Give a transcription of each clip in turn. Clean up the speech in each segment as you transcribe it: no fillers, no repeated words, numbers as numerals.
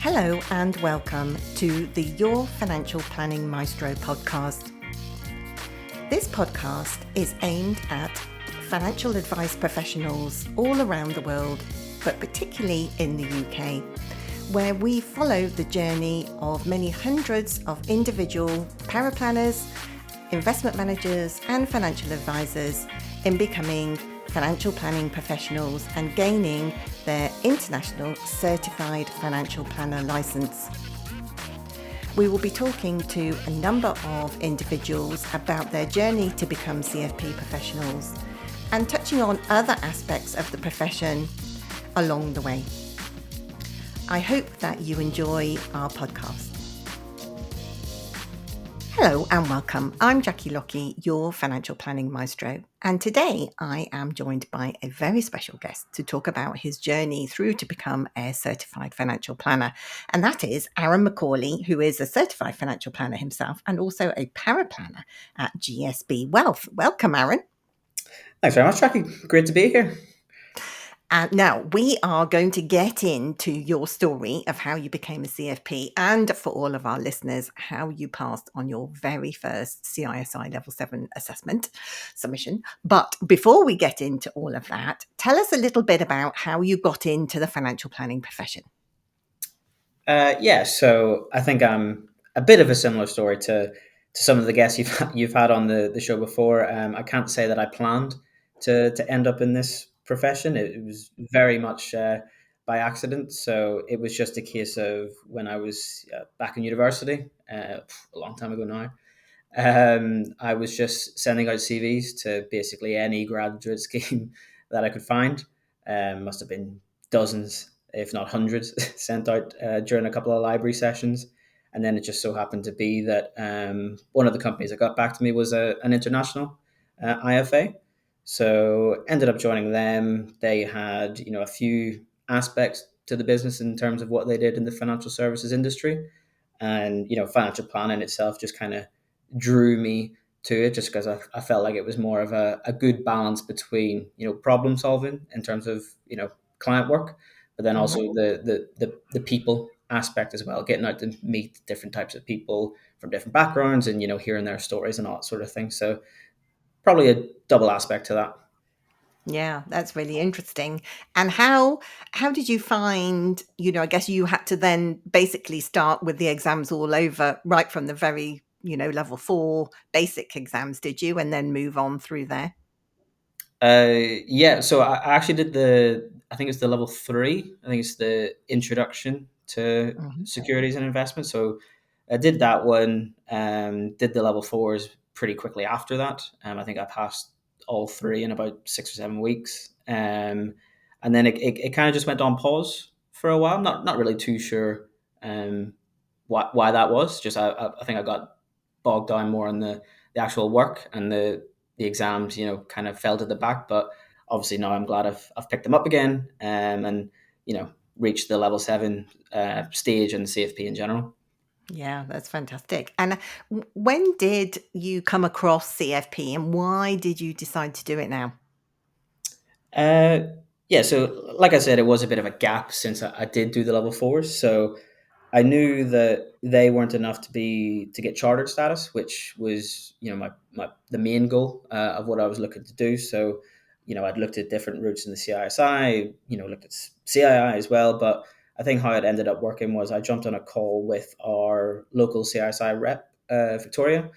Hello and welcome to the Your Financial Planning Maestro podcast. This podcast is aimed at financial advice professionals all around the world, but particularly in the UK, where we follow the journey of many hundreds of individual paraplanners, investment managers and financial advisors in becoming financial planning professionals and gaining their international certified financial planner license. We will be talking to a number of individuals about their journey to become CFP professionals and touching on other aspects of the profession along the way. I hope that you enjoy our podcast. Hello and welcome. I'm Jackie Lockie, your financial planning maestro. And today I am joined by a very special guest to talk about his journey through to become a certified financial planner. And that is Aaron McAuley, who is a certified financial planner himself and also a paraplanner at GSB Wealth. Welcome, Aaron. Thanks very much, Jackie. Great to be here. Now, we are going to get into your story of how you became a CFP and for all of our listeners, how you passed on your very first CISI Level 7 assessment submission. But before we get into all of that, tell us a little bit about how you got into the financial planning profession. So I think I'm a bit of a similar story to some of the guests you've had on the show before. I can't say that I planned to end up in this profession. It was very much by accident. So it was just a case of when I was back in university, a long time ago now. I was just sending out CVs to basically any graduate scheme that I could find. Must have been dozens, if not hundreds, sent out during a couple of library sessions. And then it just so happened to be that one of the companies that got back to me was an international IFA. So ended up joining them. They had, a few aspects to the business in terms of what they did in the financial services industry. And, financial planning itself just kind of drew me to it just because I felt like it was more of a good balance between, problem solving in terms of, client work, but then also the people aspect as well, getting out to meet different types of people from different backgrounds and, hearing their stories and all that sort of thing. So probably a double aspect to that. Yeah, that's really interesting. And how did you find, I guess you had to then basically start with the exams all over right from the very, level 4 basic exams, did you? And then move on through there? So I actually did I think it's the level 3. I think it's the introduction to Mhm. securities and investments. So I did that one, did the level 4s pretty quickly after that. I think I passed all 3 in about 6 or 7 weeks. And then it kind of just went on pause for a while. Not really too sure um, why that was. Just I think I got bogged down more on the actual work, and the exams, kind of fell to the back. But obviously now I'm glad I've picked them up again, and reached the level 7 stage and CFP in general. Yeah, that's fantastic. And when did you come across CFP and why did you decide to do it now? Uh, so like I said, it was a bit of a gap since I did do the level 4s. So I knew that they weren't enough to get chartered status, which was the main goal of what I was looking to do. So I'd looked at different routes in the CISI, looked at CII as well. But I think how it ended up working was I jumped on a call with our local CISI rep, Victoria,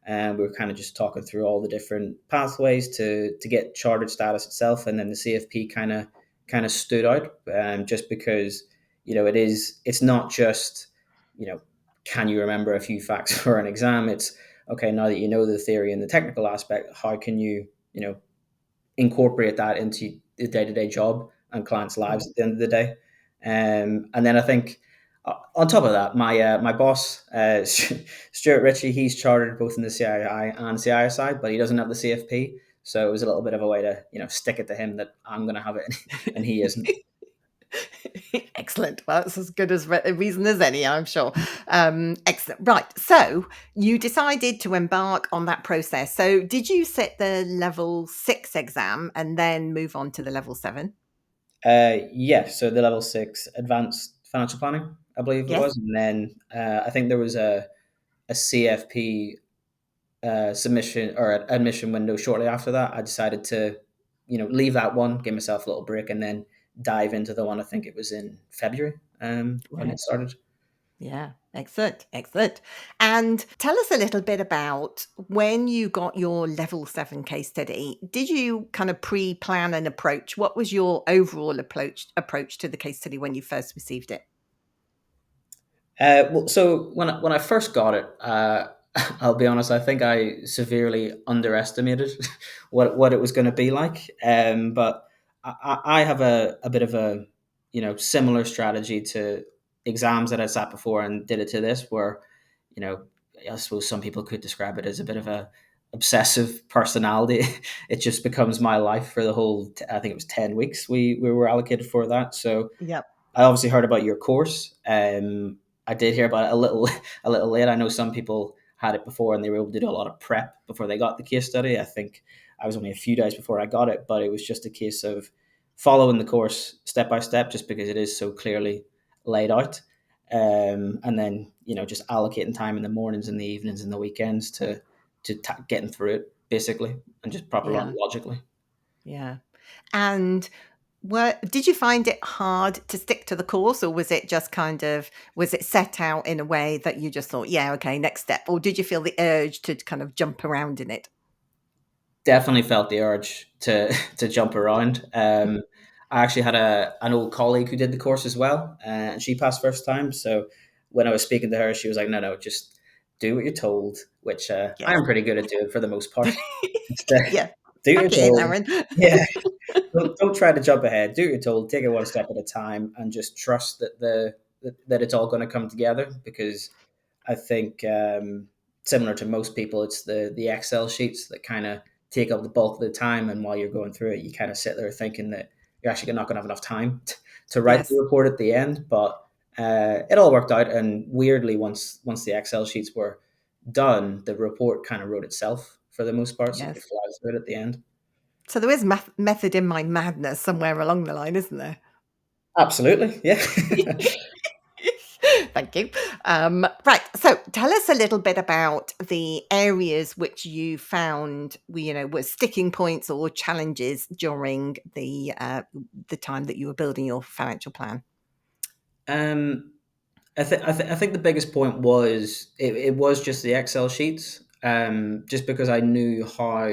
and we were kind of just talking through all the different pathways to get chartered status itself, and then the CFP kind of stood out, just because it's not just can you remember a few facts for an exam. It's okay, now that you know the theory and the technical aspect, how can you incorporate that into the day-to-day job and clients' lives at the end of the day. And then I think on top of that, my boss, Stuart Ritchie, he's chartered both in the CII and CISI, but he doesn't have the CFP. So it was a little bit of a way to stick it to him that I'm going to have it, and he isn't. Excellent. Well, that's as good as a reason as any, I'm sure. Excellent. Right. So you decided to embark on that process. So did you sit the level 6 exam and then move on to the level 7? So the level 6 advanced financial planning. I believe it Yes. was, and then I think there was a CFP submission or admission window shortly after that. I decided to, leave that one, give myself a little break, and then dive into the one. I think it was in February when Right. it started. Yeah. Excellent. Excellent. And tell us a little bit about when you got your level 7 case study. Did you kind of pre-plan an approach? What was your overall approach to the case study when you first received it? Well, so when I first got it, I'll be honest, I think I severely underestimated what it was going to be like. But I have a bit of a similar strategy to exams that I sat before and did it to this, where you know I suppose some people could describe it as a bit of a obsessive personality. It just becomes my life for the whole. I think it was 10 weeks we were allocated for that. So Yep. I obviously heard about your course. I did hear about it a little a little late. I know some people had it before and they were able to do a lot of prep before they got the case study. I think I was only a few days before I got it, but it was just a case of following the course step by step, just because it is so clearly laid out. And then just allocating time in the mornings and the evenings and the weekends to getting through it basically, and just proper Yeah. logically. Yeah. And did you find it hard to stick to the course, or was it just was it set out in a way that you just thought, yeah, okay, next step? Or did you feel the urge to kind of jump around in it? Definitely felt the urge to to jump around. I actually had an old colleague who did the course as well, and she passed first time. So when I was speaking to her, she was like, "No, no, just do what you're told," which I Yes. am pretty good at doing for the most part. Just Yeah. do what you're Tuck it in, told. Aaron. Yeah, don't try to jump ahead. Do what you're told. Take it one step at a time, and just trust that it's all going to come together. Because I think similar to most people, it's the Excel sheets that kind of take up the bulk of the time. And while you're going through it, you kind of sit there thinking that you're actually not going to have enough time to write the Yes. report at the end. But it all worked out. And weirdly, once the Excel sheets were done, the report kind of wrote itself for the most part. So you could Yes. fly through it at the end. So there is method in my madness somewhere along the line, isn't there? Absolutely, yeah. Thank you. Right. So tell us a little bit about the areas which you found were sticking points or challenges during the time that you were building your financial plan. um, I think the biggest point was it was just the Excel sheets. Just because I knew how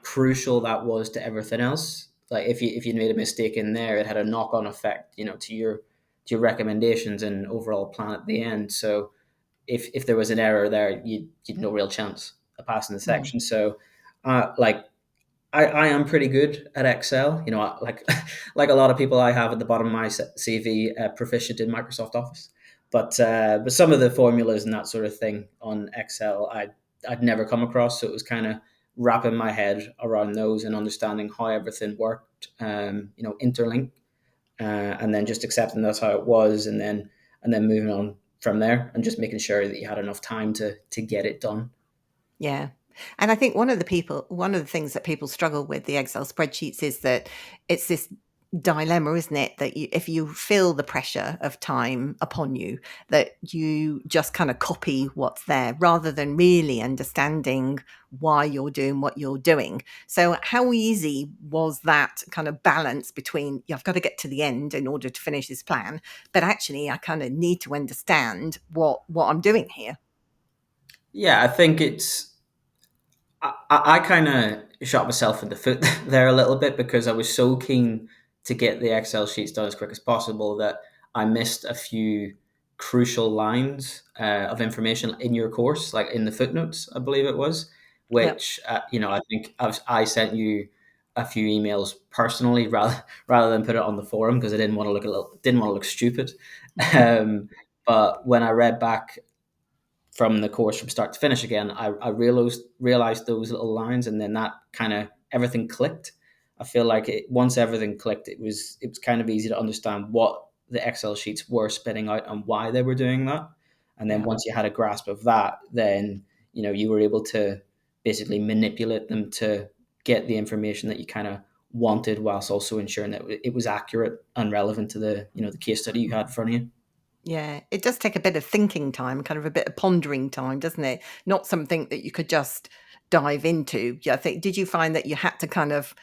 crucial that was to everything else. Like if you made a mistake in there, it had a knock on effect, to your recommendations and overall plan at the end. So if there was an error there, you'd no real chance of passing the Mm. section. So, like I am pretty good at Excel. Like like a lot of people, I have at the bottom of my CV, proficient in Microsoft Office. But some of the formulas and that sort of thing on Excel, I'd never come across. So it was kind of wrapping my head around those and understanding how everything worked. Interlink, and then just accepting that's how it was, and then moving on from there, and just making sure that you had enough time to get it done. Yeah. And I think one of the things that people struggle with the Excel spreadsheets is that it's this dilemma, isn't it? That if you feel the pressure of time upon you, that you just kind of copy what's there rather than really understanding why you're doing what you're doing. So how easy was that kind of balance between, yeah, I've got to get to the end in order to finish this plan, but actually I kind of need to understand what I'm doing here. Yeah, I think I kind of shot myself in the foot there a little bit, because I was so keen to get the Excel sheets done as quick as possible that I missed a few crucial lines of information in your course, like in the footnotes, I believe it was, Yep. which I think I sent you a few emails personally rather than put it on the forum, because I didn't want to look stupid. Um, but when I read back from the course from start to finish again, I realized those little lines, and then that kind of everything clicked. I feel like once everything clicked, it was kind of easy to understand what the Excel sheets were spitting out and why they were doing that. And then Yeah. once you had a grasp of that, then you were able to basically manipulate them to get the information that you kind of wanted, whilst also ensuring that it was accurate and relevant to the the case study you had in front of you. Yeah, it does take a bit of thinking time, kind of a bit of pondering time, doesn't it? Not something that you could just dive into. Yeah, I think, did you find that you had to kind of,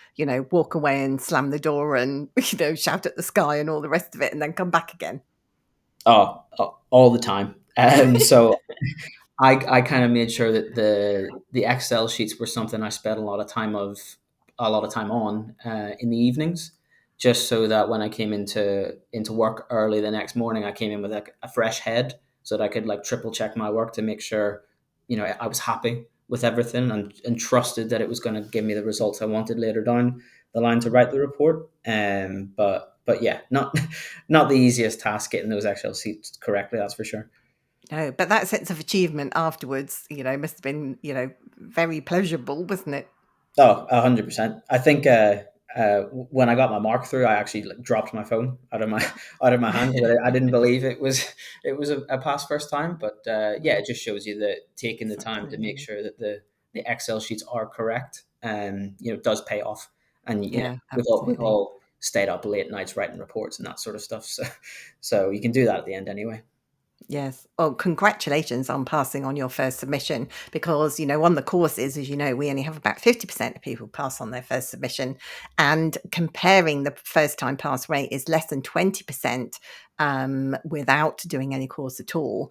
walk away and slam the door and, shout at the sky and all the rest of it and then come back again? All the time. So I kind of made sure that the Excel sheets were something I spent a lot of time on in the evenings, just so that when I came into work early the next morning, I came in with like a fresh head, so that I could like triple check my work to make sure, I was happy with everything and trusted that it was going to give me the results I wanted later down the line to write the report. But yeah, not not the easiest task getting those Excel sheets correctly. That's for sure. No, but that sense of achievement afterwards, must have been, very pleasurable, wasn't it? Oh, 100%. I think when I got my mark through, I actually like, dropped my phone out of my out of my hand. I didn't believe it was a pass first time. But yeah, it just shows you that taking the It's time to make absolutely. sure that the Excel sheets are correct, does pay off. And Yeah, we've absolutely. all stayed up late nights writing reports and that sort of stuff. So you can do that at the end anyway. Yes. Oh, congratulations on passing on your first submission because, on the courses, as you know, we only have about 50% of people pass on their first submission. And comparing the first time pass rate is less than 20% without doing any course at all.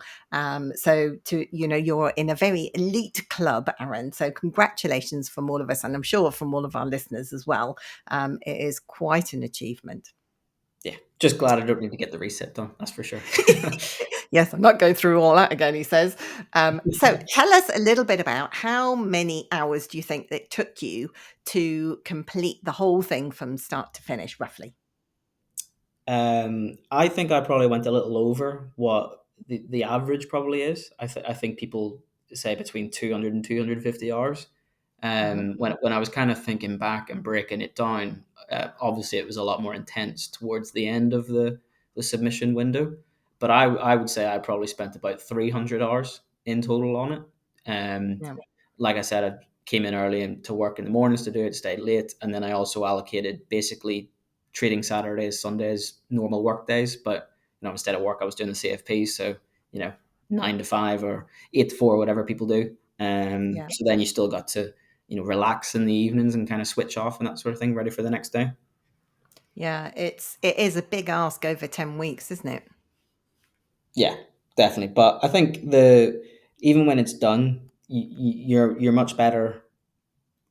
So, you're in a very elite club, Aaron. So, congratulations from all of us. And I'm sure from all of our listeners as well. It is quite an achievement. Yeah, just glad I don't need to get the reset done. That's for sure. Yes, I'm not going through all that again, he says. So tell us a little bit about how many hours do you think it took you to complete the whole thing from start to finish, roughly? I think I probably went a little over what the average probably is. I think people say between 200 and 250 hours. Mhm. When I was kind of thinking back and breaking it down, obviously it was a lot more intense towards the end of the submission window. But I would say I probably spent about 300 hours in total on it. Um, Yeah, like I said, I came in early and to work in the mornings to do it, stayed late, and then I also allocated basically treating Saturdays, Sundays, normal work days. But instead of work, I was doing the CFP, so 9 to 5 or 8 to 4, whatever people do. yeah, So then you still got to relax in the evenings and kind of switch off and that sort of thing, ready for the next day. yeah. It is a big ask over 10 weeks, isn't it? Yeah, definitely. But I think the even when it's done, you're much better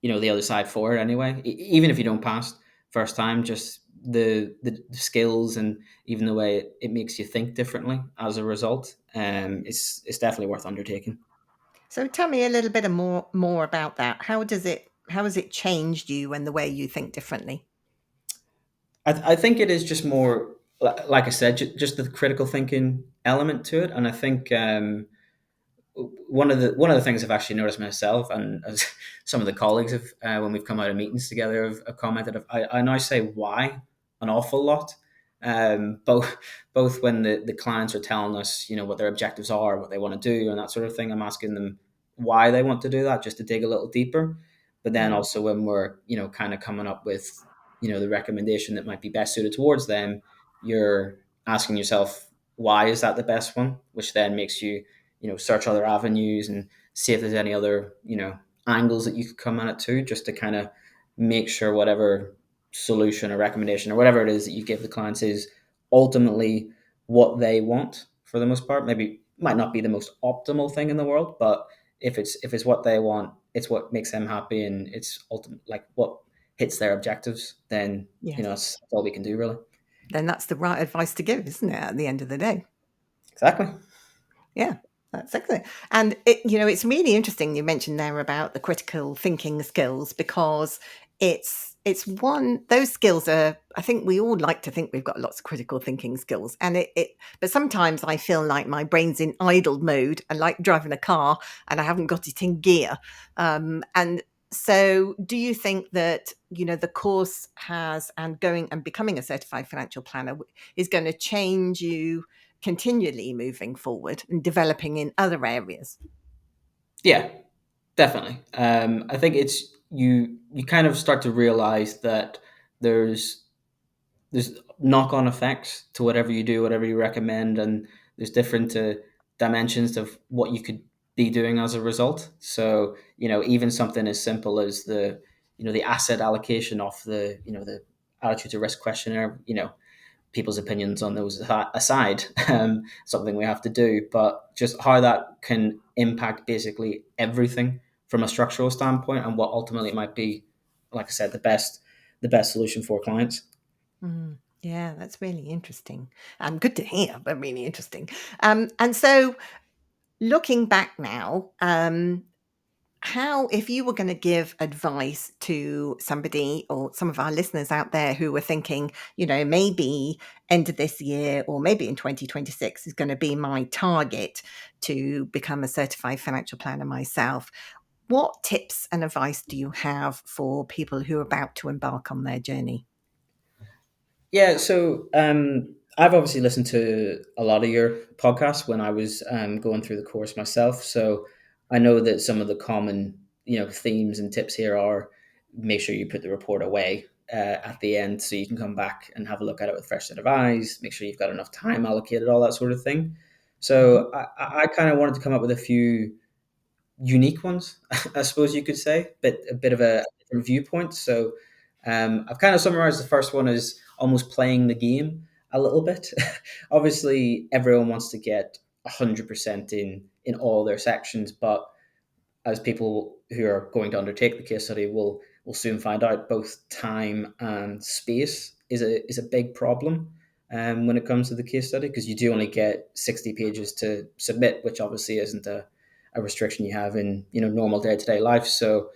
the other side for it anyway. Even if you don't pass first time, just the skills and even the way it makes you think differently as a result, it's definitely worth undertaking. So tell me a little bit more about that. How has it changed you and the way you think differently? I think it is just more like I said, just the critical thinking element to it, and I think one of the things I've actually noticed myself, and as some of the colleagues have, when we've come out of meetings together, have commented. I now say why an awful lot, both when the clients are telling us, what their objectives are, what they want to do, and that sort of thing. I'm asking them why they want to do that, just to dig a little deeper. But then Mm, also when we're, kind of coming up with, the recommendation that might be best suited towards them, you're asking yourself why is that the best one, which then makes you search other avenues and see if there's any other angles that you could come at it to, just to kind of make sure whatever solution or recommendation or whatever it is that you give the clients is ultimately what they want. For the most part, maybe might not be the most optimal thing in the world, but if it's what they want, it's what makes them happy, and it's ultimate like what hits their objectives, then yes. that's all we can do, really. Then that's the right advice to give, isn't it, at the end of the day? Exactly. Yeah, that's excellent. And it's really interesting you mentioned there about the critical thinking skills because it's one those skills are. I think we all like to think we've got lots of critical thinking skills, and but sometimes I feel like my brain's in idle mode and like driving a car and I haven't got it in gear. And so, do you think that the course has and going and becoming a certified financial planner is going to change you continually moving forward and developing in other areas? Yeah, definitely. I think it's you kind of start to realize that there's there's knock on effects to whatever you do, whatever you recommend, and there's different dimensions of what you could be doing as a result. So, even something as simple as the asset allocation of the attitude to risk questionnaire, people's opinions on those aside, something we have to do, but just how that can impact basically everything from a structural standpoint, and what ultimately might be, like I said, the best solution for clients. Yeah, that's really interesting. Good to hear, but really interesting. And so, looking back now, how, if you were going to give advice to somebody or some of our listeners out there who were thinking, maybe end of this year or maybe in 2026 is going to be my target to become a certified financial planner myself, what tips and advice do you have for people who are about to embark on their journey? Yeah, so I've obviously listened to a lot of your podcasts when I was going through the course myself. So I know that some of the common, themes and tips here are: make sure you put the report away at the end so you can come back and have a look at it with a fresh set of eyes. Make sure you've got enough time allocated, all that sort of thing. Mhm. So I kind of wanted to come up with a few unique ones, I suppose you could say, but a bit of a different viewpoint. So I've kind of summarized the first one as almost playing the game a little bit. Obviously, everyone wants to get 100% in all their sections, but as people who are going to undertake the case study will soon find out, both time and space is a big problem when it comes to the case study, because you do only get 60 pages to submit, which obviously isn't a restriction you have in normal day-to-day life. So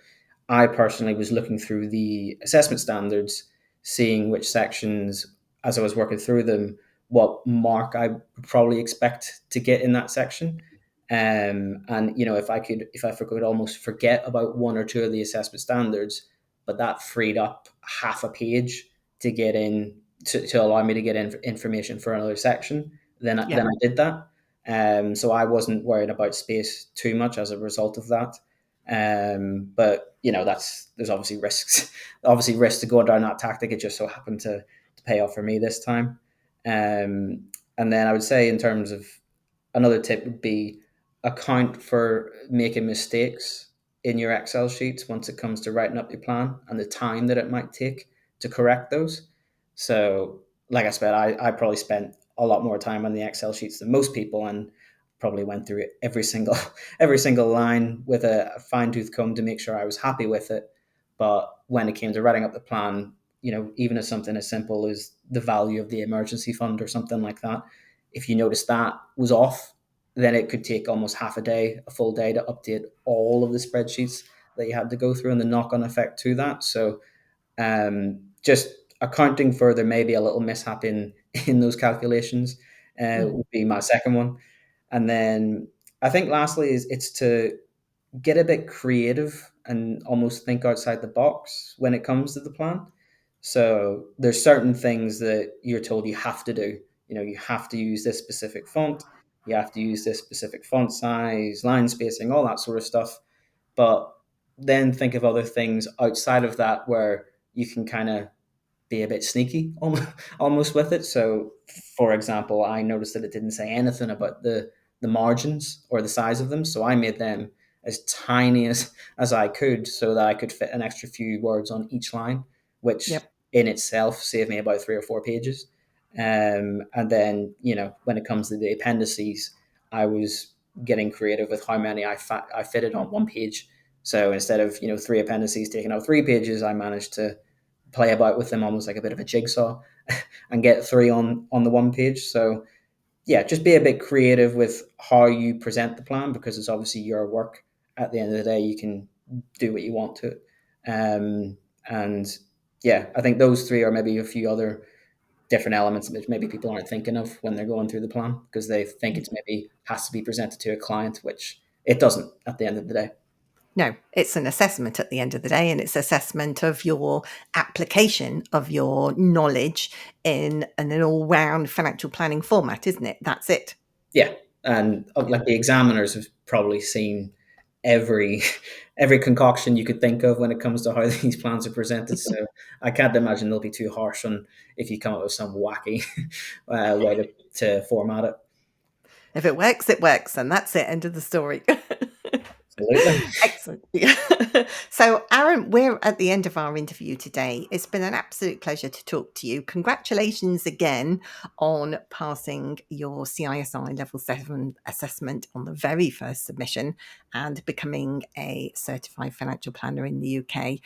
I personally was looking through the assessment standards, seeing which sections, as I was working through them, what mark I would probably expect to get in that section. And if I could almost forget about one or two of the assessment standards, but that freed up half a page to get in to allow me to get in information for another section, then Yep. I did that. So I wasn't worried about space too much as a result of that. But there's obviously risks, obviously risks to going down that tactic. It just so happened to pay off for me this time. And then I would say, in terms of another tip, would be account for making mistakes in your Excel sheets once it comes to writing up your plan, and the time that it might take to correct those. So, like I said, I probably spent a lot more time on the Excel sheets than most people, and probably went through every single every single line with a fine tooth comb to make sure I was happy with it. But when it came to writing up the plan, even as something as simple as the value of the emergency fund or something like that, if you notice that was off, then it could take almost half a day, a full day, to update all of the spreadsheets that you had to go through, and the knock-on effect to that. So just accounting for there may be a little mishap in those calculations Mhm. would be my second one. And then I think lastly is it's to get a bit creative and almost think outside the box when it comes to the plan. So there's certain things that you're told you have to do. You have to use this specific font, you have to use this specific font size, line spacing, all that sort of stuff. But then think of other things outside of that where you can kind of be a bit sneaky almost with it. So, for example, I noticed that it didn't say anything about the margins or the size of them, so I made them as tiny as I could, so that I could fit an extra few words on each line, which Yep. in itself saved me about 3 or 4 pages. And then when it comes to the appendices, I was getting creative with how many I fitted on one page. So instead of three appendices taking out 3 pages, I managed to play about with them almost like a bit of a jigsaw and get three on the one page. So yeah, just be a bit creative with how you present the plan, because it's obviously your work. At the end of the day, you can do what you want to it. And yeah, I think those three are maybe a few other different elements which maybe people aren't thinking of when they're going through the plan, because they think it's maybe has to be presented to a client, which it doesn't at the end of the day. No, it's an assessment at the end of the day, and it's assessment of your application of your knowledge in an all-round financial planning format, isn't it? That's it. Yeah, and Yeah. like the examiners have probably seen every every concoction you could think of when it comes to how these plans are presented. So I can't imagine they'll be too harsh on if you come up with some wacky way to format it. If it works, it works. And that's it. End of the story. Absolutely. Excellent. So, Aaron, we're at the end of our interview today. It's been an absolute pleasure to talk to you. Congratulations again on passing your CISI Level 7 assessment on the very first submission and becoming a certified financial planner in the UK.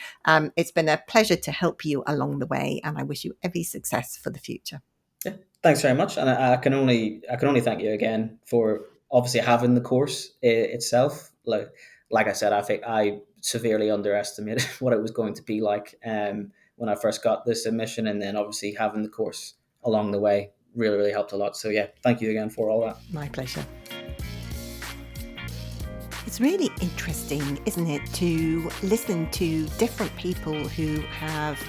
It's been a pleasure to help you along the way, and I wish you every success for the future. Yeah, thanks very much, and I can only thank you again for obviously having the course itself. Like I said, I think I severely underestimated what it was going to be like when I first got the submission, and then obviously having the course along the way really helped a lot. So yeah, thank you again for all that. My pleasure. It's really interesting, isn't it, to listen to different people who have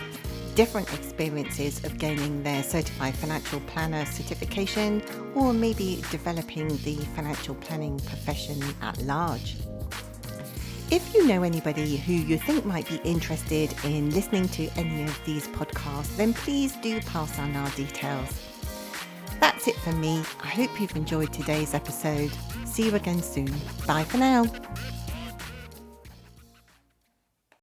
different experiences of gaining their certified financial planner certification, or maybe developing the financial planning profession at large. If you know anybody who you think might be interested in listening to any of these podcasts, then please do pass on our details. That's it for me. I hope you've enjoyed today's episode. See you again soon. Bye for now.